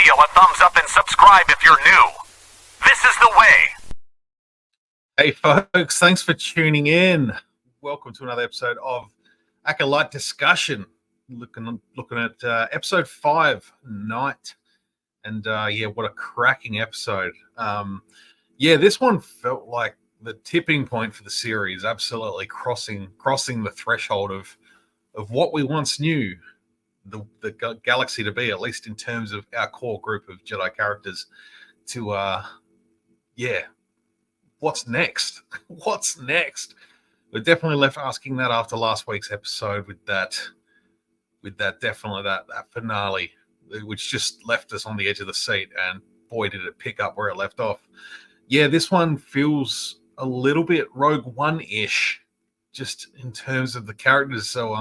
video a thumbs up and subscribe if you're new. This is the way. Hey folks, thanks for tuning in. Welcome to another episode of Aco-Light discussion. Looking at episode 5, Night, and what a cracking episode. This one felt like the tipping point for the series, absolutely crossing the threshold of what we once knew the galaxy to be, at least in terms of our core group of Jedi characters. To what's next? What's next? We're definitely left asking that after last week's episode with that finale, which just left us on the edge of the seat, and boy did it pick up where it left off. Yeah, this one feels a little bit Rogue One-ish, just in terms of the characters. So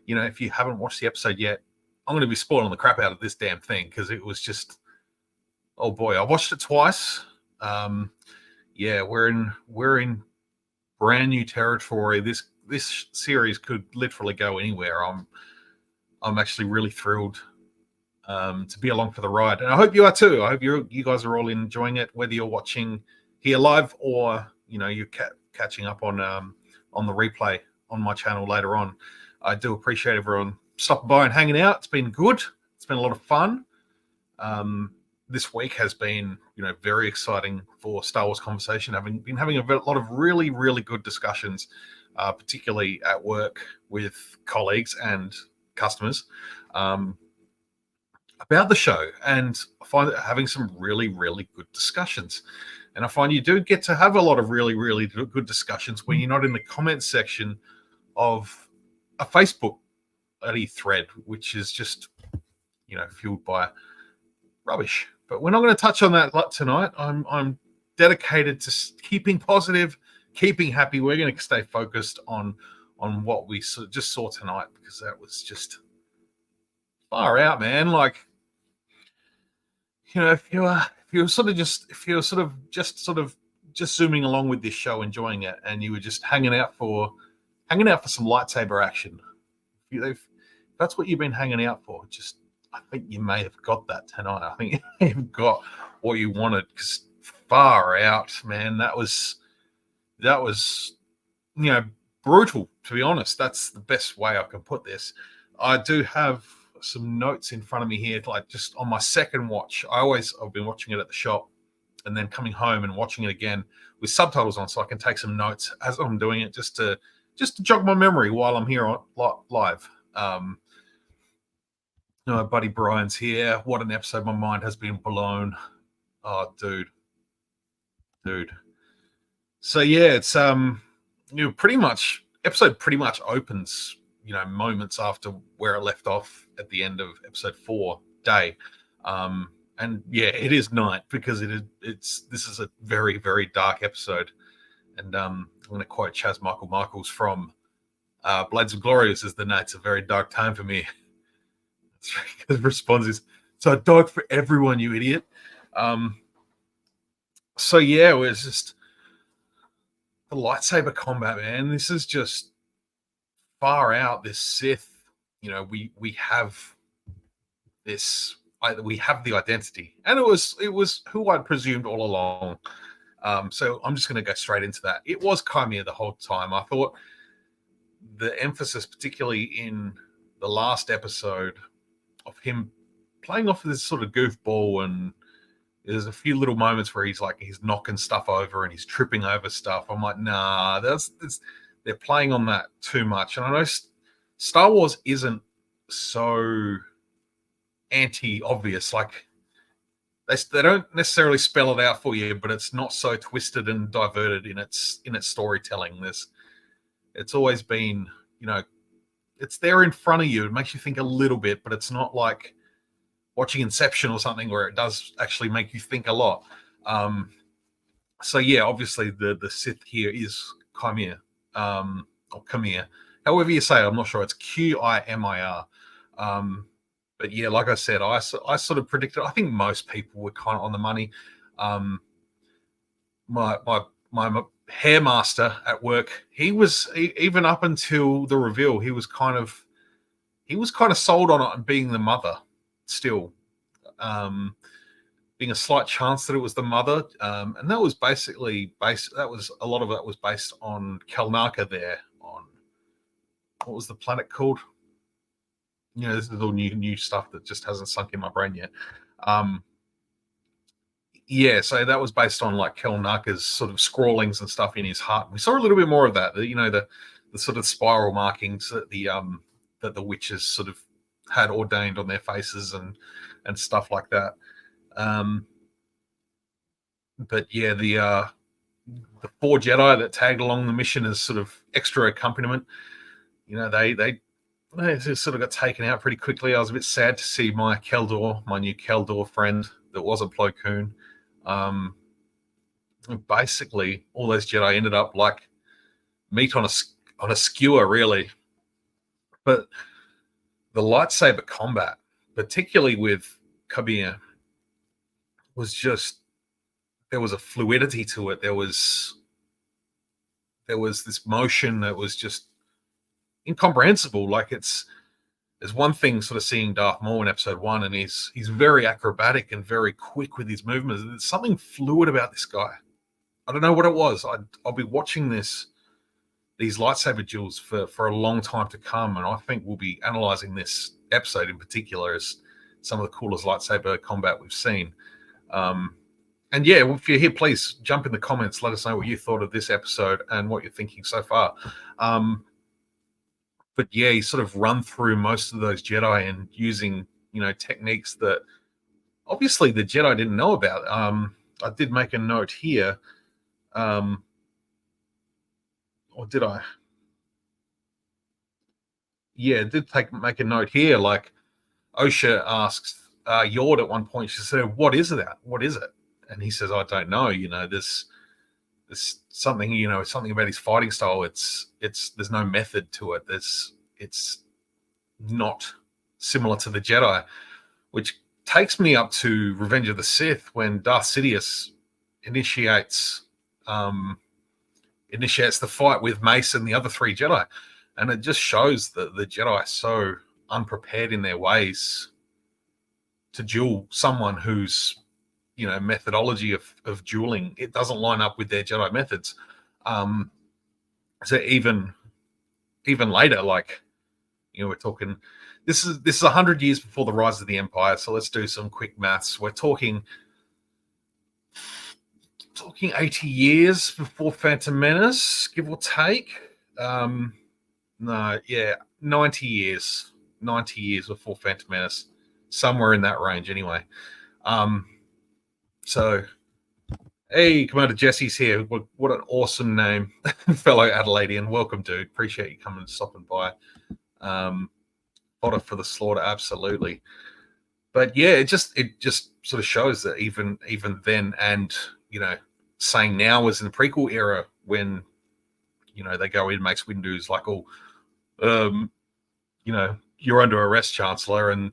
if you haven't watched the episode yet, I'm going to be spoiling the crap out of this damn thing, because it was just, oh boy, I watched it twice. We're in brand new territory. This series could literally go anywhere. I'm actually really thrilled to be along for the ride, and I hope you are too. I hope you guys are all enjoying it, whether you're watching here live or you're catching up on the replay on my channel later on. I do appreciate everyone stopping by and hanging out. It's been good. It's been a lot of fun. This week has been, very exciting for Star Wars Conversation. Having a lot of really, really good discussions, particularly at work with colleagues and customers, about the show, and I find having some really, really good discussions. And I find you do get to have a lot of really, really good discussions when you're not in the comments section of a Facebook thread, which is just, fueled by rubbish. But we're not going to touch on that tonight. I'm dedicated to keeping positive, keeping happy. We're going to stay focused on what we just saw tonight, because that was just far out, man. Like, if you're just zooming along with this show, enjoying it, and you were just hanging out for some lightsaber action, if that's what you've been hanging out for, I think you may have got that tonight. I think you may have got what you wanted, because far out, man. That was brutal, to be honest. That's the best way I can put this. I do have some notes in front of me here, like just on my second watch. I've been watching it at the shop and then coming home and watching it again with subtitles on, so I can take some notes as I'm doing it, just to jog my memory while I'm here on live. Buddy Brian's here. What an episode. My mind has been blown. Oh, dude. So yeah, it's episode pretty much opens, moments after where it left off at the end of episode 4, day. And yeah, it is night, because this is a very, very dark episode. And I'm going to quote Chaz Michaels from Blades of Glory. Says, "The night's a very dark time for me." His response is, "So dark for everyone, you idiot." So yeah, it was just the lightsaber combat, man. This is just far out. This Sith, we have this. We have the identity, and it was who I'd presumed all along. So I'm just going to go straight into that. It was Chimera the whole time. I thought the emphasis, particularly in the last episode, of him playing off this sort of goofball, and there's a few little moments where he's knocking stuff over and he's tripping over stuff. I'm like, nah, they're playing on that too much. And I know Star Wars isn't so anti-obvious. Like, they don't necessarily spell it out for you, but it's not so twisted and diverted in its storytelling. It's always been, it's there in front of you. It makes you think a little bit, but it's not like watching Inception or something where it does actually make you think a lot. So yeah, obviously the Sith here is Chimera, or Chimera, however you say it. I'm not sure. It's Qimir. But yeah, like I said, I sort of predicted. I think most people were kind of on the money. My hair master at work, he was, even up until the reveal, he was kind of sold on it and being the mother still. being a slight chance that it was the mother, and that was basically a lot of that was based on Kalnaka there on what was the planet called? This is all new stuff that just hasn't sunk in my brain yet. Yeah, so that was based on like Kalnaka's sort of scrawlings and stuff in his heart. We saw a little bit more of that. The sort of spiral markings that the witches sort of had ordained on their faces and stuff like that. But yeah, the 4 Jedi that tagged along the mission as sort of extra accompaniment, they just sort of got taken out pretty quickly. I was a bit sad to see my new Keldor friend that wasn't Plo Koon. Basically, all those Jedi ended up like meat on a skewer, really. But the lightsaber combat, particularly with Kabir, was just, there was a fluidity to it. There was this motion that was just incomprehensible. Like there's one thing sort of seeing Darth Maul in episode 1, and he's very acrobatic and very quick with his movements. There's something fluid about this guy. I don't know what it was. I'll be watching these lightsaber duels for a long time to come, and I think we'll be analyzing this episode in particular as some of the coolest lightsaber combat we've seen. And yeah, if you're here, please jump in the comments. Let us know what you thought of this episode and what you're thinking so far. But yeah, he sort of run through most of those Jedi and using, techniques that obviously the Jedi didn't know about. I did make a note here. Or did I? Yeah, I did make a note here. Like Osha asks Yord at one point, she said, what is it? What is it? And he says, I don't know. There's something, something about his fighting style. There's no method to it. It's not similar to the Jedi, which takes me up to Revenge of the Sith when Darth Sidious initiates the fight with Mace and the other 3 Jedi. And it just shows that the Jedi are so unprepared in their ways to duel someone whose methodology of dueling, it doesn't line up with their Jedi methods. So even later, like, we're talking, this is 100 years before the rise of the Empire. So let's do some quick maths. We're talking 80 years before Phantom Menace, give or take. 90 years before Phantom Menace, somewhere in that range anyway. So, hey, Commander Jesse's here. What an awesome name, fellow Adelaidean. Welcome, dude. Appreciate you coming and stopping by. Fodder for the slaughter, absolutely. But yeah, it just sort of shows that even then, and saying now is in the prequel era when they go in, Mace Windu's like, you're under arrest, Chancellor, and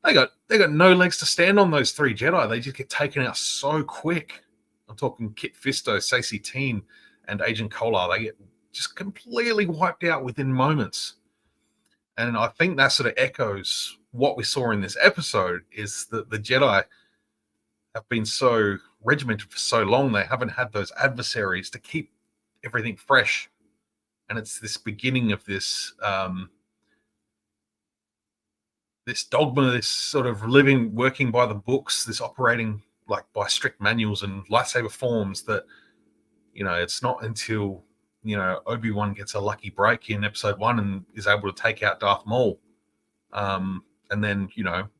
they got no legs to stand on, those 3 Jedi. They just get taken out so quick. I'm talking Kit Fisto, Saesee Tiin, and Agent Kolar. They get just completely wiped out within moments. And I think that sort of echoes what we saw in this episode, is that the Jedi have been so regimented for so long, they haven't had those adversaries to keep everything fresh. And it's this beginning of this this dogma, this sort of working by the books, this operating like by strict manuals and lightsaber forms that, it's not until, Obi-Wan gets a lucky break in episode 1 and is able to take out Darth Maul. And then,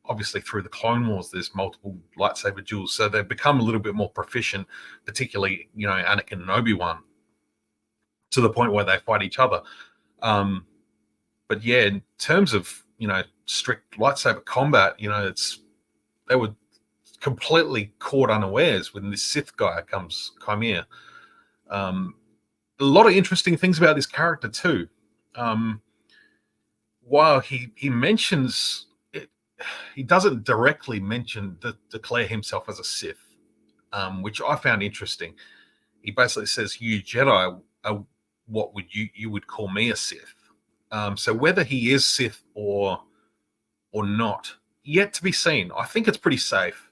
obviously through the Clone Wars, there's multiple lightsaber duels. So they've become a little bit more proficient, particularly, Anakin and Obi-Wan, to the point where they fight each other. But yeah, in terms of, strict lightsaber combat, they were completely caught unawares when this Sith guy comes here. A lot of interesting things about this character too. While he mentions it, he doesn't directly declare himself as a Sith, which I found interesting. He basically says, "You Jedi are what you would call me a Sith." So whether he is Sith or not, yet to be seen. I think it's pretty safe.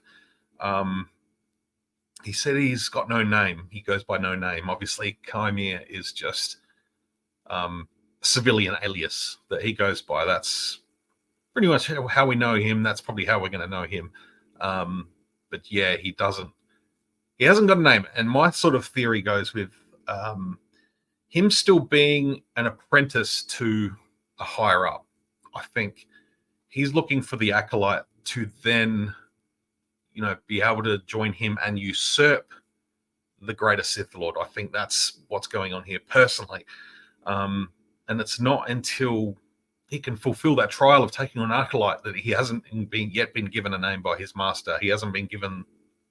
He said he's got no name. He goes by no name. Obviously, Chimera is just a civilian alias that he goes by. That's pretty much how we know him. That's probably how we're going to know him. But yeah, he hasn't got a name. And my sort of theory goes with him still being an apprentice to a higher up. I think he's looking for the Acolyte to then, be able to join him and usurp the greater Sith Lord. I think that's what's going on here personally. And it's not until he can fulfill that trial of taking on Acolyte that he hasn't yet been given a name by his master. He hasn't been given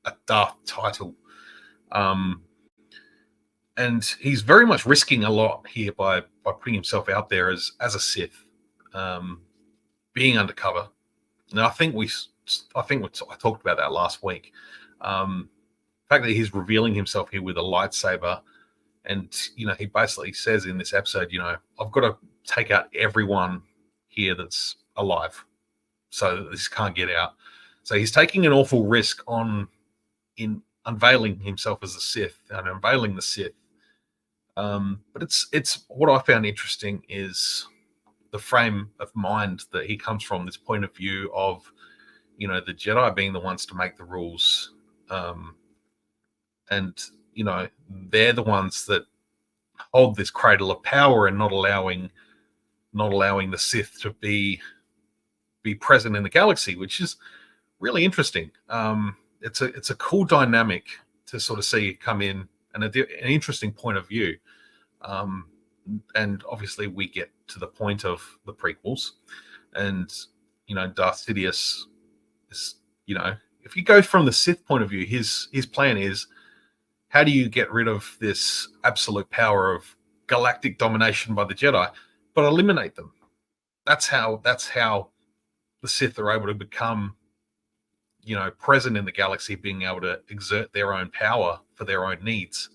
a Darth title. And he's very much risking a lot here by putting himself out there as a Sith, being undercover. Now, I think I talked about that last week. The fact that he's revealing himself here with a lightsaber, and he basically says in this episode, I've got to take out everyone here that's alive, so that this can't get out. So he's taking an awful risk in unveiling himself as a Sith and unveiling the Sith. But it's what I found interesting is the frame of mind that he comes from, this point of view of, the Jedi being the ones to make the rules. And, they're the ones that hold this cradle of power and not allowing the Sith to be present in the galaxy, which is really interesting. It's a cool dynamic to sort of see come in, and an interesting point of view. And obviously we get to the point of the prequels, and Darth Sidious is, if you go from the Sith point of view, his plan is, how do you get rid of this absolute power of galactic domination by the Jedi, but eliminate them? That's how the Sith are able to become, present in the galaxy, being able to exert their own power for their own needs,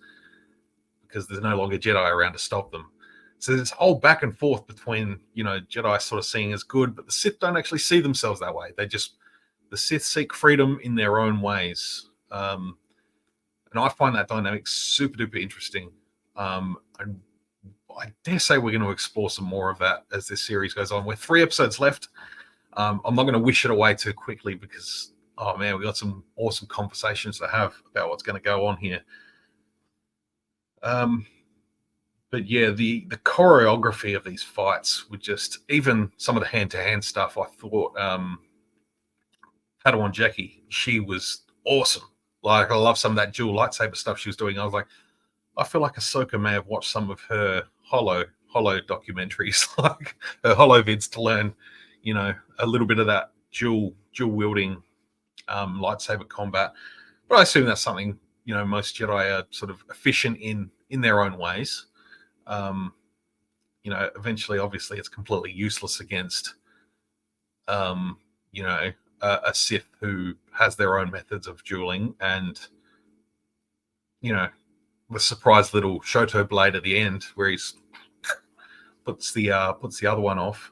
because there's no longer Jedi around to stop them. So there's this whole back and forth between, Jedi sort of seeing as good, but the Sith don't actually see themselves that way. The Sith seek freedom in their own ways. And I find that dynamic super duper interesting. And I dare say we're going to explore some more of that as this series goes on. We're 3 episodes left. I'm not going to wish it away too quickly because, oh man, we got some awesome conversations to have about what's going to go on here. But yeah, the choreography of these fights would just, even some of the hand-to-hand stuff, I thought Padawan Jackie, she was awesome. Like, I love some of that dual lightsaber stuff she was doing. I was like, I feel like Ahsoka may have watched some of her Holo documentaries, like her Holo vids, to learn, a little bit of that dual wielding lightsaber combat. But I assume that's something, most Jedi are sort of efficient in their own ways. Eventually, obviously, it's completely useless against, a Sith who has their own methods of dueling, and, the surprise little Shoto blade at the end where he's puts the other one off,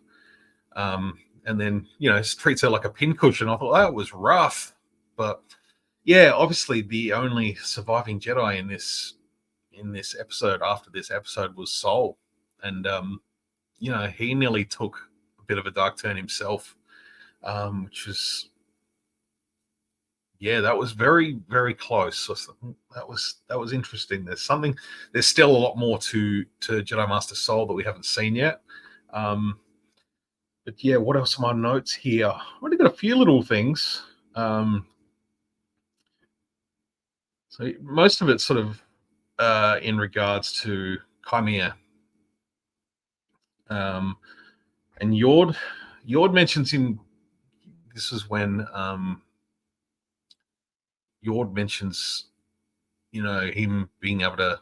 and then treats her like a pincushion. I thought that was rough, but yeah, obviously the only surviving Jedi in this episode after this episode was Sol, and he nearly took a bit of a dark turn himself, which was, yeah, that was very, very close. So that was interesting. There's still a lot more to Jedi Master Sol that we haven't seen yet. But yeah, what else are my notes here? I've only got a few little things. So most of it's sort of in regards to Chimera. And Yord mentions him. This is when Yord mentions, him being able to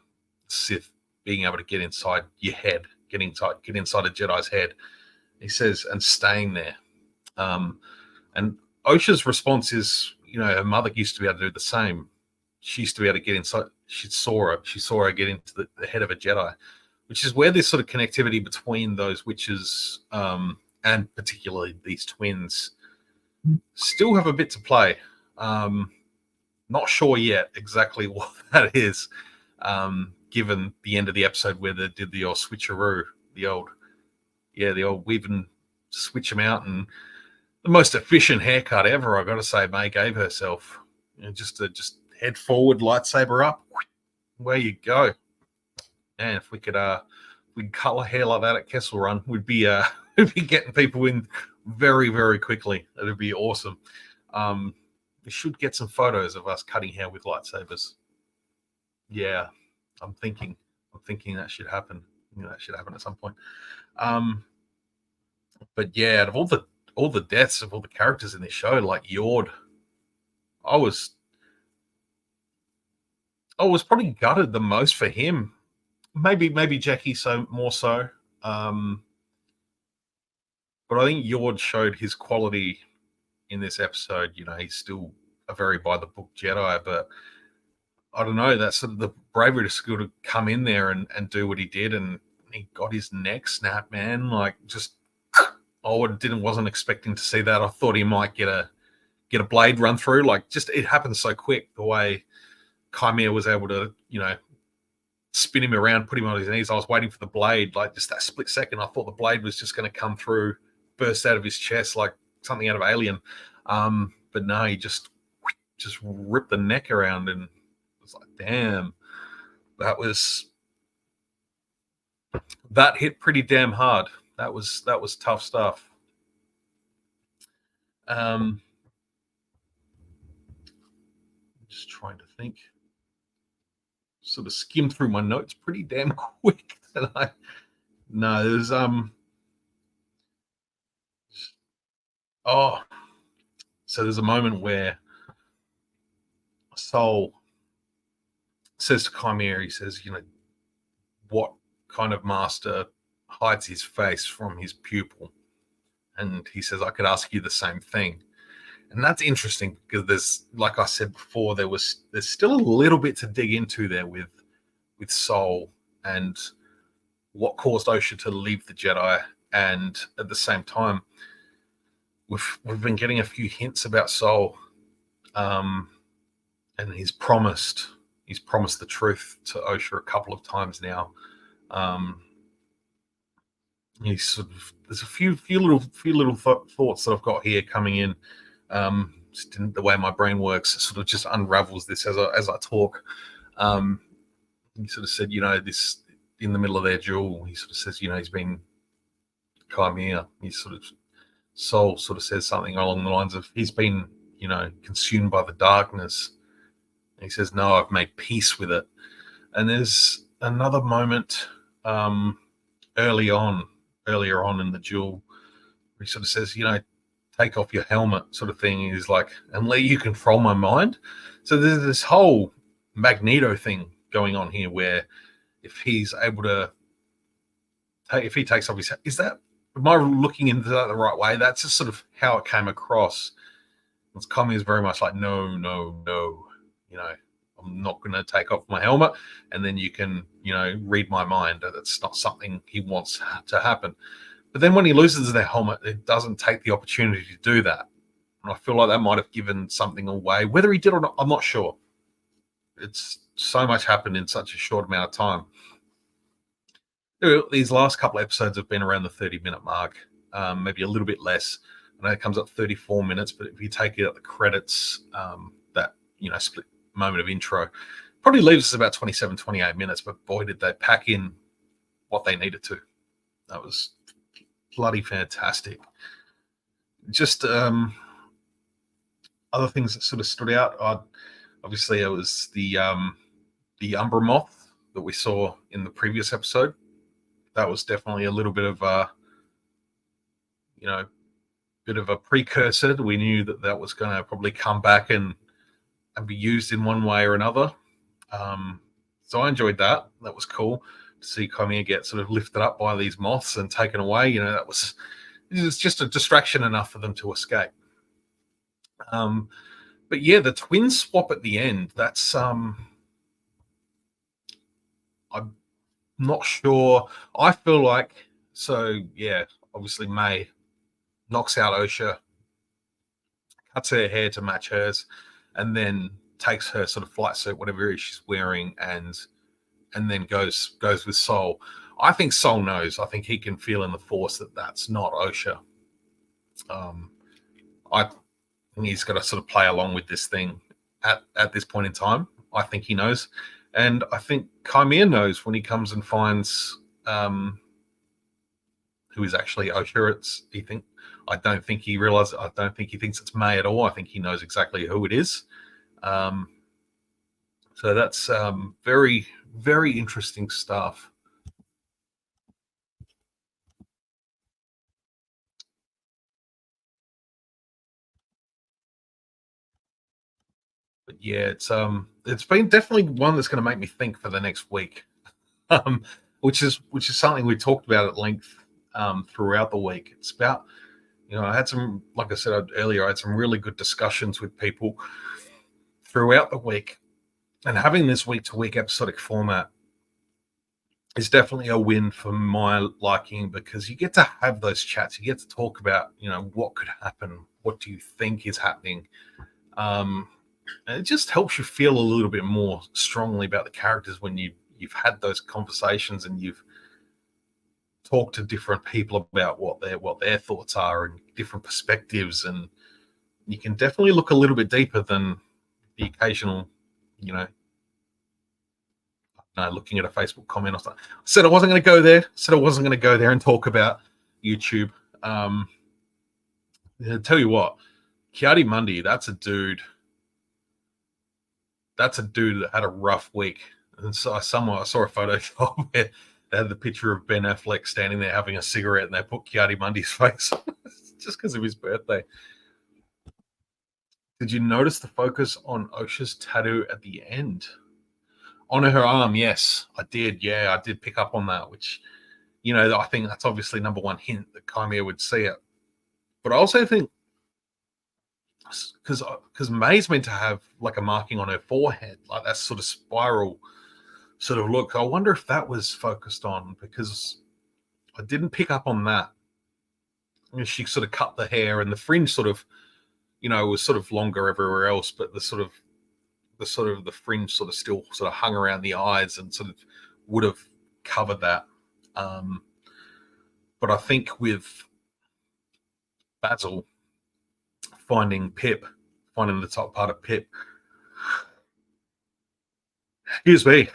get inside your head, get inside a Jedi's head. He says, and staying there. And Osha's response is, her mother used to be able to do the same. She used to be able to get inside. She saw her get into the head of a Jedi, which is where this sort of connectivity between those witches, and particularly these twins, Still have a bit to play. Not sure yet exactly what that is, given the end of the episode where they did the old switcheroo, the old weave and switch them out, and the most efficient haircut ever, I got to say. May gave herself, just head forward, lightsaber up, where you go. And if we could cut hair like that at Kessel Run, we'd be getting people in very, very quickly. It'd be awesome. We should get some photos of us cutting hair with lightsabers. Yeah, I'm thinking that should happen. That should happen at some point. But yeah, out of all the deaths of all the characters in this show, like Yord, I was probably gutted the most for him. Maybe Jackie more so. But I think Yord showed his quality in this episode. He's still a very by the book Jedi, but I don't know, that's sort of the bravery to come in there and do what he did, and he got his neck snapped, man. Like, just wasn't expecting to see that. I thought he might get a blade run through. Like, just it happened so quick, the way Chimera was able to, spin him around, put him on his knees. I was waiting for the blade, like just that split second. I thought the blade was just going to come through, burst out of his chest like something out of Alien. But no, he just ripped the neck around, and it was like, damn, that hit pretty damn hard. That was tough stuff. Just trying to think. Sort of skimmed through my notes pretty damn quick. There's so there's a moment where Soul says to Chimera, he says, what kind of master hides his face from his pupil? And he says, I could ask you the same thing. And that's interesting because there's, like I said before, there's still a little bit to dig into there with Soul and what caused Osha to leave the Jedi. And at the same time, we've been getting a few hints about Soul, and he's promised the truth to Osha a couple of times now. There's a few little thoughts that I've got here coming in. Just the way my brain works, it sort of just unravels this as I talk. He sort of said, this in the middle of their duel, he sort of says, he's been Chimera. Soul sort of says something along the lines of, he's been, consumed by the darkness. And he says, no, I've made peace with it. And there's another moment earlier on in the duel, where he sort of says, take off your helmet, sort of thing. He's like, and let you control my mind. So there's this whole Magneto thing going on here, where if he's able to if he takes off his, am I looking into that the right way? That's just sort of how it came across. It's coming is very much like, no, I'm not going to take off my helmet, and then you can, read my mind. That's not something he wants to happen. But then when he loses their helmet, it doesn't take the opportunity to do that. And I feel like that might have given something away. Whether he did or not, I'm not sure. It's so much happened in such a short amount of time. These last couple of episodes have been around the 30-minute mark, maybe a little bit less. I know it comes up 34 minutes, but if you take it at the credits, that, split moment of intro, probably leaves us about 27, 28 minutes. But boy, did they pack in what they needed to. That was bloody fantastic. Just other things that sort of stood out. Obviously, it was the Umbra Moth that we saw in the previous episode. That was definitely a little bit of a precursor. We knew that was going to probably come back and be used in one way or another. So I enjoyed that. That was cool to see Chimera get sort of lifted up by these moths and taken away. It was just a distraction enough for them to escape. But yeah, the twin swap at the end, that's I'm not sure. I feel like, so yeah, obviously May knocks out Osha, cuts her hair to match hers, and then takes her sort of flight suit, whatever it is she's wearing, and then goes with Soul. I think Soul knows. I think he can feel in the Force that that's not Osha. I think he's got to sort of play along with this thing at this point in time. I think he knows, and I think Chimera knows when he comes and finds who is actually Osha. I don't think he realizes. I don't think he thinks it's May at all. I think he knows exactly who it is. So that's very, very interesting stuff. But yeah, it's been definitely one that's going to make me think for the next week, which is something we talked about at length throughout the week. It's about, I had some, like I said earlier, I had some really good discussions with people throughout the week, and having this week-to-week episodic format is definitely a win for my liking, because you get to have those chats. You get to talk about, what could happen. What do you think is happening? And it just helps you feel a little bit more strongly about the characters when you've had those conversations and you've talked to different people about what their thoughts are and different perspectives, and you can definitely look a little bit deeper than the occasional, looking at a Facebook comment or something. I said I wasn't going to go there. Said I wasn't going to go there and talk about YouTube. I'll tell you what, Kiadi Mundi, that's a dude. That's a dude that had a rough week. And so I saw a photo where they had the picture of Ben Affleck standing there having a cigarette, and they put Kiadi Mundi's face just because of his birthday. Did you notice the focus on Osha's tattoo at the end? On her arm, yes, I did. Yeah, I did pick up on that, which, I think that's obviously number one hint that Chimera would see it. But I also think, because May's meant to have like a marking on her forehead, like that sort of spiral sort of look. I wonder if that was focused on, because I didn't pick up on that. She sort of cut the hair, and the fringe sort of, was sort of longer everywhere else, but the fringe sort of still sort of hung around the eyes and sort of would have covered that. But I think with Basil finding the top part of Pip, excuse me,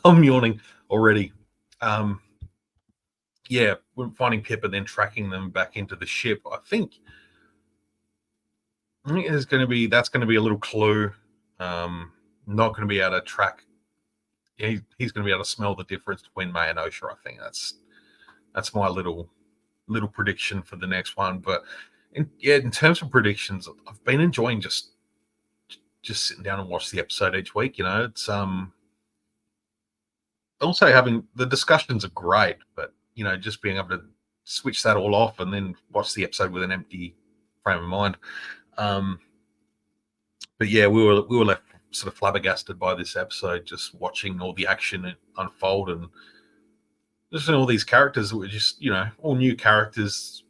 I'm yawning already. Yeah, finding Pip and then tracking them back into the ship, I think that's going to be a little clue. Not going to be able to track. He's going to be able to smell the difference between May and Osha. I think that's my little prediction for the next one. But in terms of predictions, I've been enjoying just sitting down and watch the episode each week. It's also having the discussions are great, but just being able to switch that all off and then watch the episode with an empty frame of mind. But yeah, we were left sort of flabbergasted by this episode, just watching all the action unfold, and just all these characters that were just, all new characters,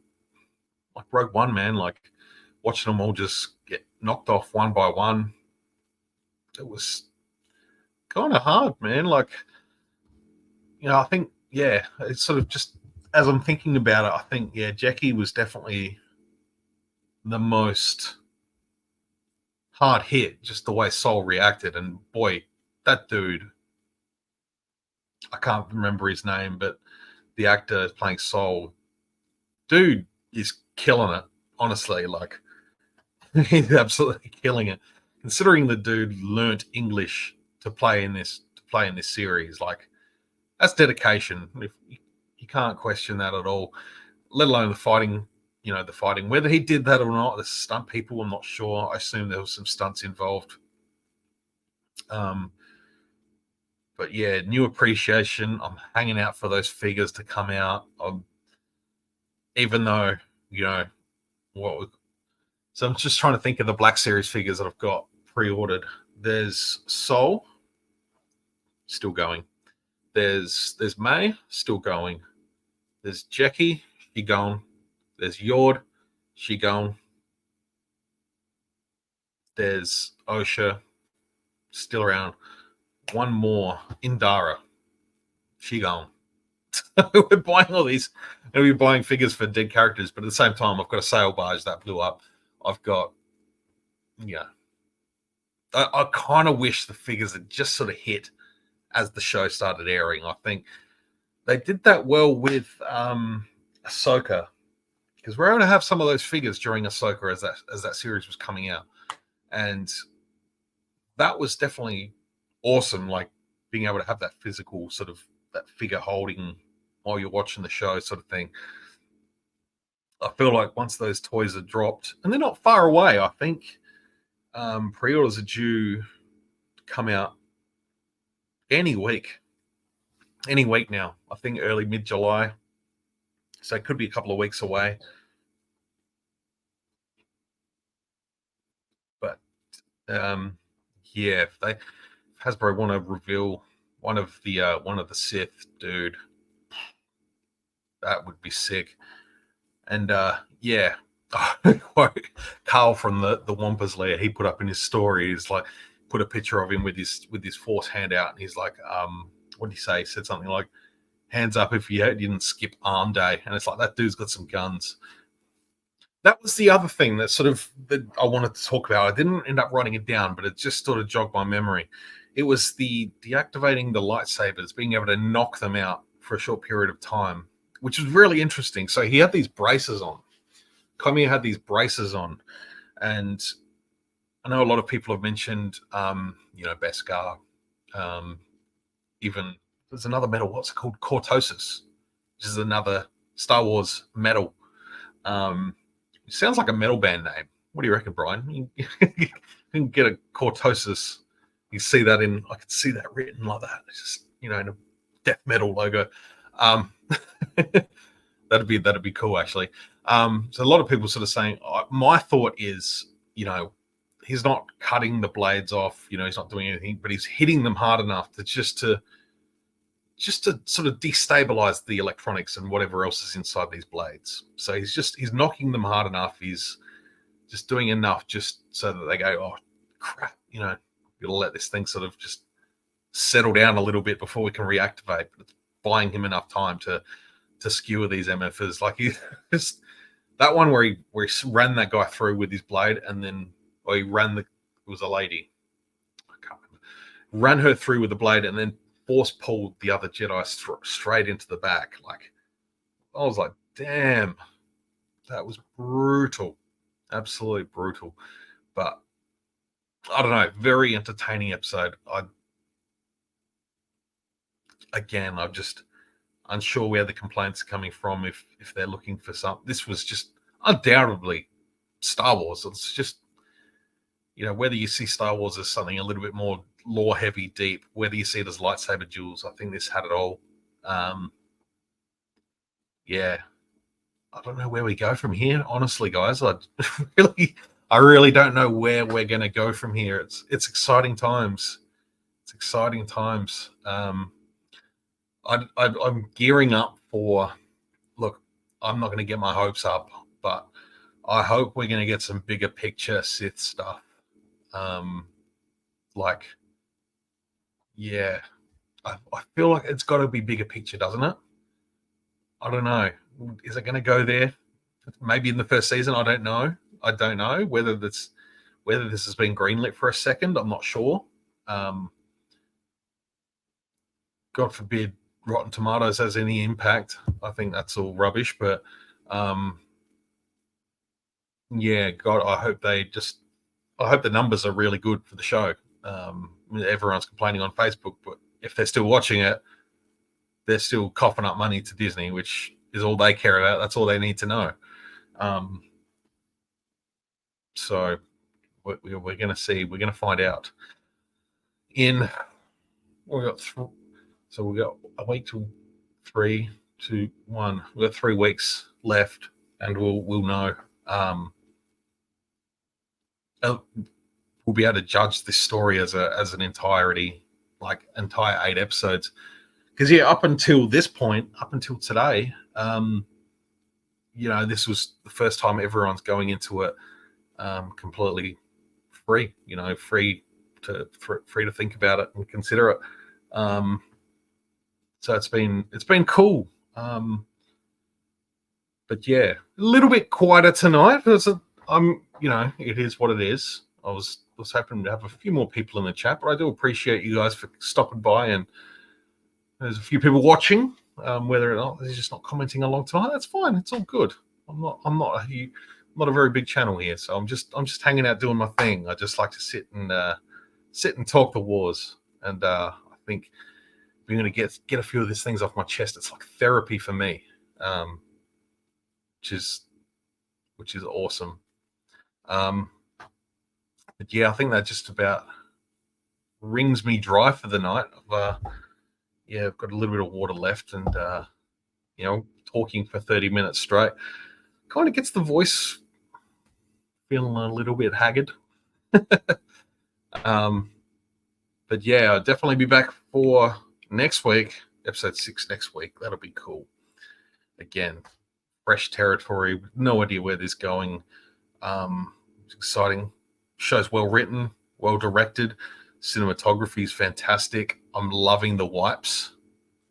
like Rogue One, man, like watching them all just get knocked off one by one. It was kind of hard, man. Like, I think, yeah, it's sort of just, as I'm thinking about it, I think, yeah, Jackie was definitely the most hard hit, just the way Soul reacted. And boy, that dude, I can't remember his name, but the actor playing Soul, dude is killing it, honestly. Like, he's absolutely killing it. Considering the dude learnt English to play in this series, like, that's dedication. You can't question that at all. Let alone the fighting. The fighting. Whether he did that or not, the stunt people, I'm not sure. I assume there was some stunts involved. But yeah, new appreciation. I'm hanging out for those figures to come out. Even though, so I'm just trying to think of the Black Series figures that I've got pre-ordered. There's Soul, still going. There's May, still going. There's Jackie, she gone. There's Yord, she gone. There's Osha still around. One more, Indara. She gone. We're buying all these, and we're buying figures for dead characters, but at the same time, I've got a sail barge that blew up. I've got, I kind of wish the figures had just sort of hit as the show started airing. I think they did that well with Ahsoka, because we're able to have some of those figures during Ahsoka as that series was coming out, and that was definitely awesome. Like being able to have that physical sort of that figure holding while you're watching the show, sort of thing. I feel like once those toys are dropped, and they're not far away, I think pre-orders are due to come out any week now. I think early mid-July, so it could be a couple of weeks away. But if Hasbro want to reveal one of the Sith, dude, that would be sick. And Carl from the Wampus Lair, he put up in his story, he's like, put a picture of him with his Force hand out, and he's like, what did he say? He said something like, hands up if you didn't skip arm day. And it's like, that dude's got some guns. That was the other thing that I wanted to talk about. I didn't end up writing it down, but it just sort of jogged my memory. It was the deactivating the lightsabers, being able to knock them out for a short period of time, which was really interesting. So he had these braces on. Kamiya had these braces on, and I know a lot of people have mentioned, Beskar. Even there's another metal. What's it called? Cortosis, which is another Star Wars metal. It sounds like a metal band name. What do you reckon, Brian? You can get a Cortosis. You see that I could see that written like that. It's just, in a death metal logo. That'd be cool, actually. So a lot of people sort of saying, my thought is, he's not cutting the blades off, he's not doing anything, but he's hitting them hard enough to just to sort of destabilize the electronics and whatever else is inside these blades. So he's knocking them hard enough. He's just doing enough just so that they go, oh crap, you'll let this thing sort of just settle down a little bit before we can reactivate. But it's buying him enough time to skewer these MFs. Like he just that one where he ran that guy through with his blade, and then it was a lady. I can't remember. Ran her through with the blade, and then force pulled the other Jedi straight into the back. Like, I was like, damn, that was brutal, absolutely brutal. But I don't know, very entertaining episode. I'm just unsure where the complaints are coming from. If they're looking for this was just undoubtedly Star Wars. It's just, whether you see Star Wars as something a little bit more lore heavy, deep, whether you see it as lightsaber duels, I think this had it all. I don't know where we go from here, honestly, guys. I really don't know where we're going to go from here. It's exciting times. I'm gearing up for. Look, I'm not going to get my hopes up, but I hope we're going to get some bigger picture Sith stuff. I feel like it's got to be bigger picture, doesn't it? I don't know. Is it going to go there? Maybe in the first season. I don't know whether this has been greenlit for a second. I'm not sure. God forbid Rotten Tomatoes has any impact. I think that's all rubbish. But God, I hope the numbers are really good for the show. Everyone's complaining on Facebook, but if they're still watching it, they're still coughing up money to Disney, which is all they care about. That's all they need to know. So we're going to see. We're going to find out. We got a week to 3, 2, 1. We've got 3 weeks left, and we'll know. We'll be able to judge this story as an entirety, like entire 8 episodes. Because up until this point, up until today, this was the first time everyone's going into it completely free, free to think about it and consider it. So it's been cool. But yeah, a little bit quieter tonight. It is what it is. I was hoping to have a few more people in the chat, but I do appreciate you guys for stopping by, and there's a few people watching. Whether or not they're just not commenting along tonight, that's fine. It's all good. I'm not a very big channel here, so I'm just hanging out doing my thing. I just like to sit and talk the wars, and I think we're going to get a few of these things off my chest. It's like therapy for me, which is awesome. But yeah, I think that just about wrings me dry for the night. I've got a little bit of water left, and talking for 30 minutes straight kind of gets the voice feeling a little bit haggard. But yeah, I'll definitely be back for next week, episode 6 next week. That'll be cool. Again, fresh territory, no idea where this is going. It's exciting. Show's well written, well directed. Cinematography is fantastic. I'm loving the wipes.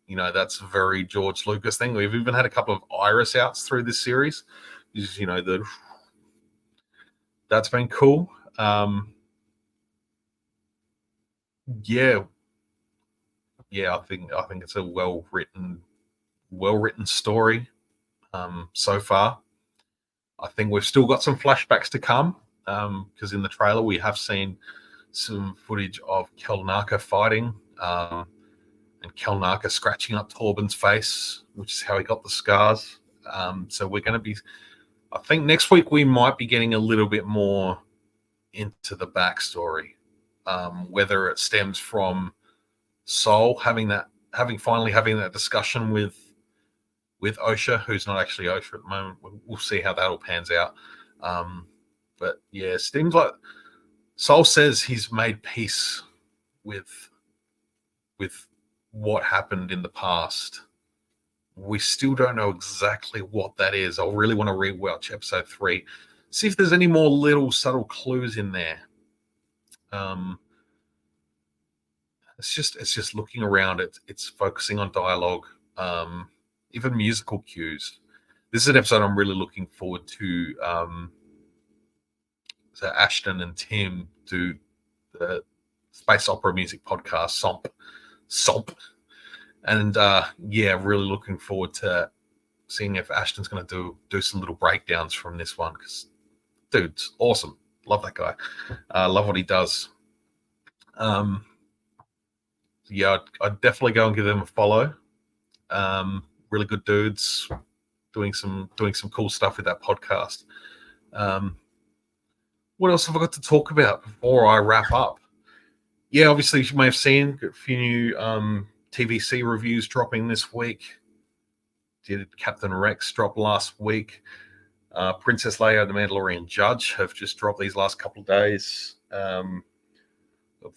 That's a very George Lucas thing. We've even had a couple of iris outs through this series. That's been cool. Yeah, I think it's a well written story so far. I think we've still got some flashbacks to come, because in the trailer we have seen some footage of Kelnaka fighting, and Kelnaka scratching up Torben's face, which is how he got the scars. So we're going to be, I think next week we might be getting a little bit more into the backstory, whether it stems from Sol having that discussion with Osha, who's not actually Osha at the moment. We'll see how that all pans out. But yeah, it seems like Sol says he's made peace with what happened in the past. We still don't know exactly what that is. I really want to rewatch episode 3, see if there's any more little subtle clues in there. It's just looking around. It's focusing on dialogue, even musical cues. This is an episode I'm really looking forward to. So Ashton and Tim do the space opera music podcast, Somp. And really looking forward to seeing if Ashton's going to do some little breakdowns from this one, because dude's awesome. Love that guy. Love what he does. I'd definitely go and give them a follow. Really good dudes doing some cool stuff with that podcast. What else have I got to talk about before I wrap up? Yeah, obviously you may have seen a few new TVC reviews dropping this week. Did Captain Rex drop last week? Princess Leia, The Mandalorian Judge have just dropped these last couple of days. I've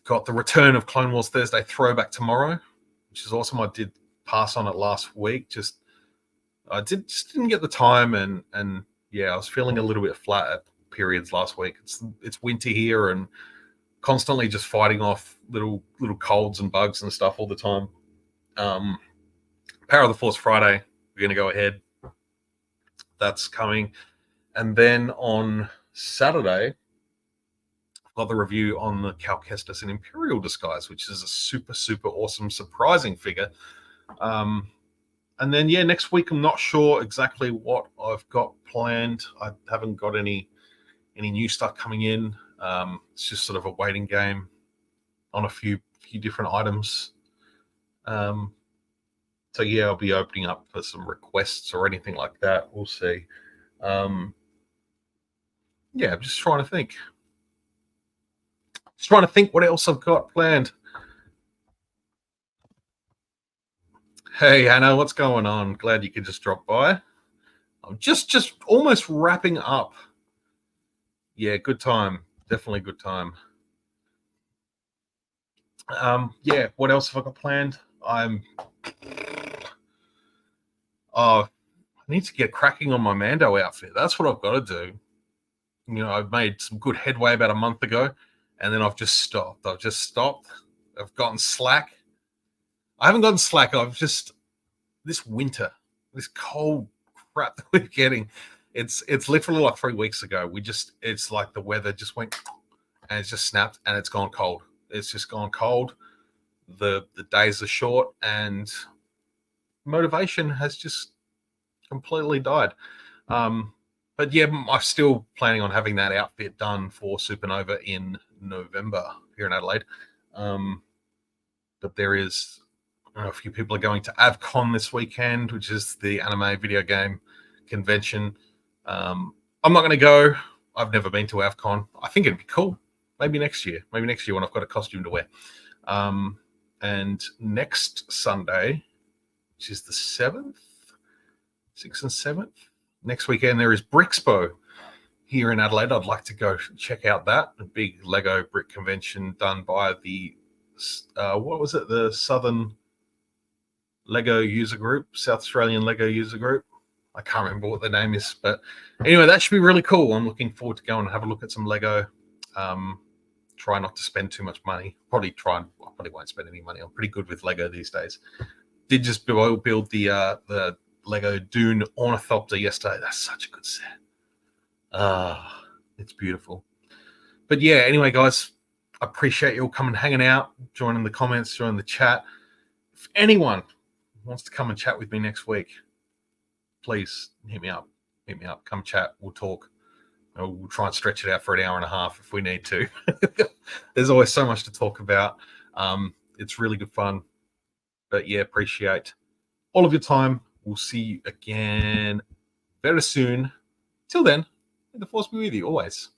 got the return of Clone Wars Thursday throwback tomorrow, which is awesome. I did pass on it last week. I didn't get the time, and I was feeling a little bit flat at periods last week. It's winter here, and constantly just fighting off little colds and bugs and stuff all the time. Power of the Force Friday, we're going to go ahead. That's coming. And then on Saturday, I've got the review on the Cal Kestis in Imperial disguise, which is a super, super awesome, surprising figure. And then, next week, I'm not sure exactly what I've got planned. I haven't got any new stuff coming in. It's just sort of a waiting game on a few different items. So I'll be opening up for some requests or anything like that. We'll see. I'm just trying to think. What else I've got planned. Hey, Hannah, what's going on? Glad you could just drop by. I'm just almost wrapping up. Yeah, good time. Definitely good time. What else have I got planned? I need to get cracking on my Mando outfit. That's what I've got to do. I've made some good headway about a month ago. and then I've just stopped. I've gotten slack. I haven't gotten slack. This winter, this cold crap that we're getting, it's literally like 3 weeks ago. It's like the weather just went and it's just snapped and it's gone cold. It's just gone cold. The days are short and motivation has just completely died. But yeah, I'm still planning on having that outfit done for Supernova in November here in Adelaide. But there is a few people are going to AvCon this weekend, which is the anime video game convention. I'm not going to go. I've never been to AvCon. I think it'd be cool. Maybe next year when I've got a costume to wear. And next Sunday, which is the 7th, 6th and 7th, next weekend, there is Brixpo here in Adelaide. I'd like to go check out that. A big Lego brick convention done by the, the Southern Lego User Group, South Australian Lego User Group. I can't remember what the name is, but anyway, that should be really cool. I'm looking forward to going and have a look at some Lego. Try not to spend too much money. I probably won't spend any money. I'm pretty good with Lego these days. Did just build the Lego Dune Ornithopter yesterday. That's such a good set. It's beautiful. But yeah, anyway, guys, I appreciate you all coming, hanging out, joining the comments, joining the chat. If anyone wants to come and chat with me next week, please hit me up. Come chat. We'll talk. We'll try and stretch it out for an hour and a half if we need to. There's always so much to talk about. It's really good fun. But yeah, appreciate all of your time. We'll see you again very soon. Till then, may the force be with you always.